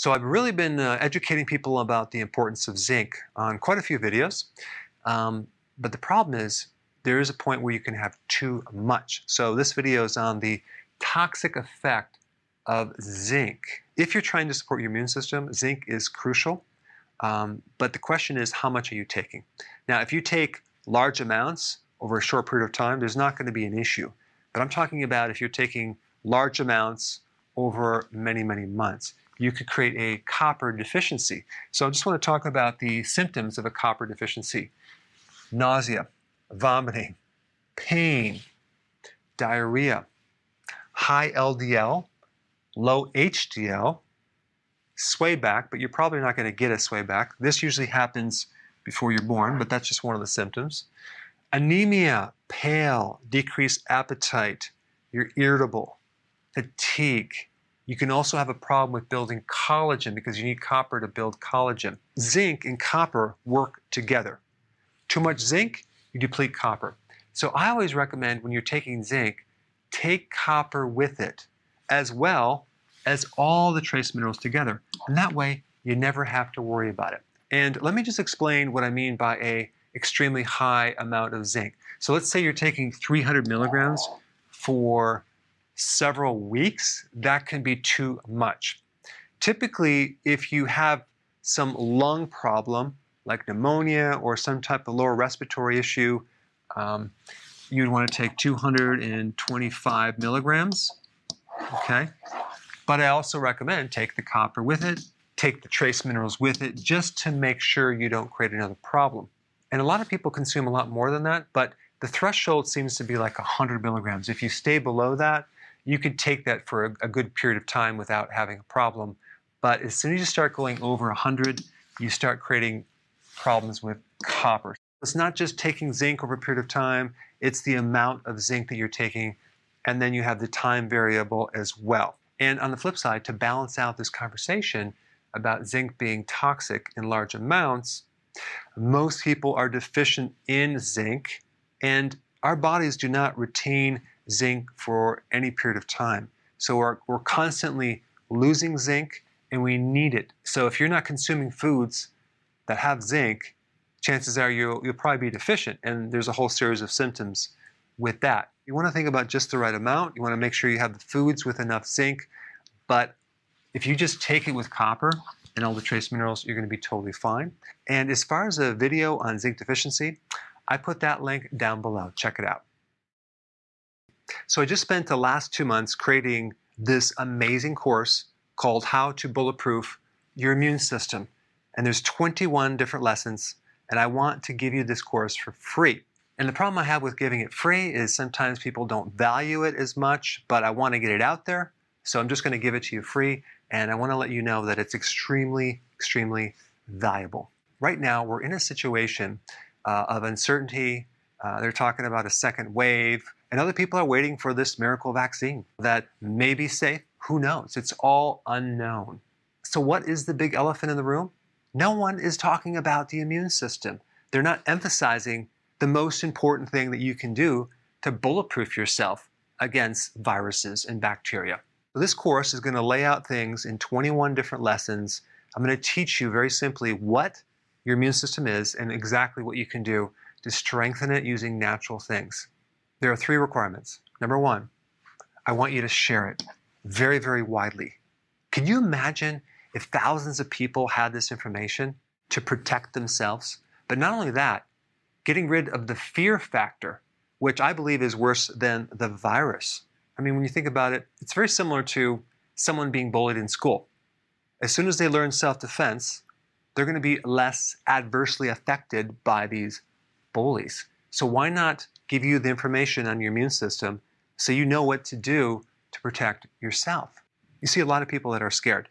So I've really been educating people about the importance of zinc on quite a few videos. But the problem is there is a point where you can have too much. So this video is on the toxic effect of zinc. If you're trying to support your immune system, zinc is crucial. But the question is, how much are you taking? Now, if you take large amounts over a short period of time, there's not going to be an issue. But I'm talking about if you're taking large amounts over many, many months, you could create a copper deficiency. So I just want to talk about the symptoms of a copper deficiency. Nausea, vomiting, pain, diarrhea, high LDL, low HDL, sway back, but you're probably not going to get a sway back. This usually happens before you're born, but that's just one of the symptoms. Anemia, pale, decreased appetite, you're irritable, fatigue. You can also have a problem with building collagen because you need copper to build collagen. Zinc and copper work together. Too much zinc, you deplete copper. So I always recommend when you're taking zinc, take copper with it, as well as all the trace minerals together. And that way, you never have to worry about it. And let me just explain what I mean by an extremely high amount of zinc. So let's say you're taking 300 milligrams for several weeks. That can be too much. Typically, if you have some lung problem, like pneumonia or some type of lower respiratory issue, you'd want to take 225 milligrams, okay? But I also recommend take the copper with it, take the trace minerals with it, just to make sure you don't create another problem. And a lot of people consume a lot more than that, but the threshold seems to be like 100 milligrams. If you stay below that, you could take that for a good period of time without having a problem. But as soon as you start going over 100, you start creating problems with copper. It's not just taking zinc over a period of time, it's the amount of zinc that you're taking, and then you have the time variable as well. And on the flip side, to balance out this conversation about zinc being toxic in large amounts, most people are deficient in zinc, and our bodies do not retain zinc for any period of time. So we're constantly losing zinc, and we need it. So if you're not consuming foods that have zinc, chances are you'll probably be deficient, and there's a whole series of symptoms with that. You want to think about just the right amount. You want to make sure you have the foods with enough zinc, but if you just take it with copper and all the trace minerals, you're going to be totally fine. And as far as a video on zinc deficiency, I put that link down below. Check it out. So I just spent the last 2 months creating this amazing course called How to Bulletproof Your Immune System. And there's 21 different lessons, and I want to give you this course for free. And the problem I have with giving it free is sometimes people don't value it as much, but I want to get it out there. So I'm just going to give it to you free, and I want to let you know that it's extremely, extremely valuable. Right now, we're in a situation of uncertainty. They're talking about a second wave, and other people are waiting for this miracle vaccine that may be safe. Who knows? It's all unknown. So what is the big elephant in the room? No one is talking about the immune system. They're not emphasizing the most important thing that you can do to bulletproof yourself against viruses and bacteria. So this course is going to lay out things in 21 different lessons. I'm going to teach you very simply what your immune system is and exactly what you can do to strengthen it using natural things. There are 3 requirements. Number 1, I want you to share it very, very widely. Can you imagine if thousands of people had this information to protect themselves? But not only that, getting rid of the fear factor, which I believe is worse than the virus. I mean, when you think about it, it's very similar to someone being bullied in school. As soon as they learn self-defense, they're going to be less adversely affected by these bullies. So why not give you the information on your immune system so you know what to do to protect yourself? You see a lot of people that are scared.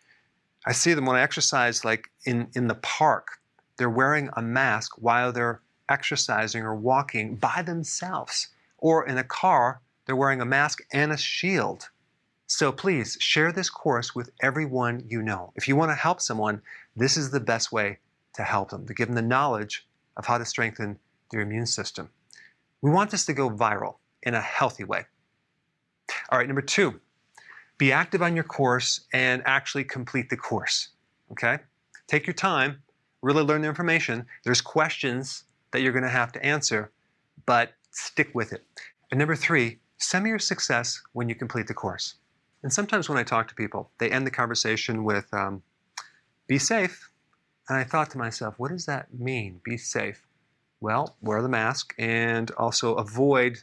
I see them when I exercise, like in the park. They're wearing a mask while they're exercising or walking by themselves. Or in a car, they're wearing a mask and a shield. So please share this course with everyone you know. If you want to help someone, this is the best way to help them, to give them the knowledge of how to strengthen their immune system. We want this to go viral in a healthy way. All right, number 2, be active on your course and actually complete the course. okay? Take your time, really learn the information. There's questions that you're going to have to answer, but stick with it. And number 3, send me your success when you complete the course. And sometimes when I talk to people, they end the conversation with, be safe. And I thought to myself, what does that mean, be safe? Well, wear the mask and also avoid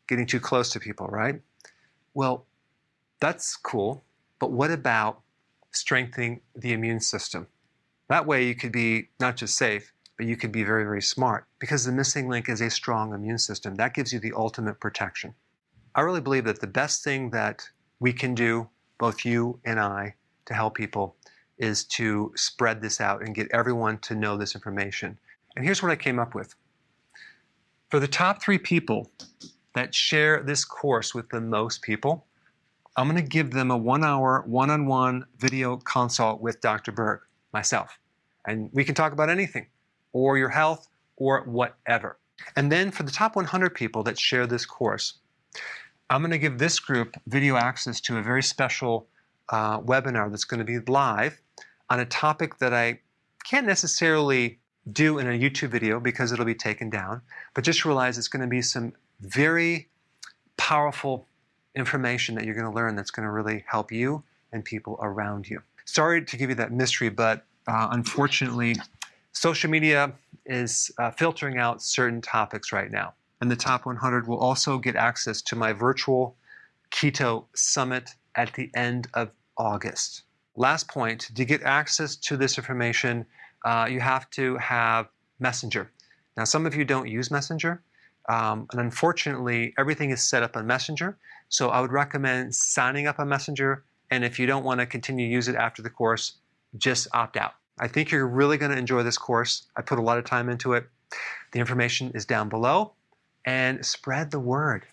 getting too close to people, right? Well, that's cool, but what about strengthening the immune system? That way you could be not just safe, but you could be very, very smart, because the missing link is a strong immune system. That gives you the ultimate protection. I really believe that the best thing that we can do, both you and I, to help people is to spread this out and get everyone to know this information. And here's what I came up with. For the top 3 people that share this course with the most people, I'm going to give them a 1-hour, one-on-one video consult with Dr. Berg, myself. And we can talk about anything, or your health, or whatever. And then for the top 100 people that share this course, I'm going to give this group video access to a very special webinar that's going to be live on a topic that I can't necessarily do in a YouTube video because it'll be taken down, but just realize it's going to be some very powerful information that you're going to learn that's going to really help you and people around you. Sorry to give you that mystery, but unfortunately, social media is filtering out certain topics right now. And the top 100 will also get access to my virtual Keto Summit at the end of August. Last point, to get access to this information, you have to have Messenger. Now, some of you don't use Messenger, and unfortunately, everything is set up on Messenger. So I would recommend signing up on Messenger, and if you don't want to continue to use it after the course, just opt out. I think you're really going to enjoy this course. I put a lot of time into it. The information is down below, and spread the word.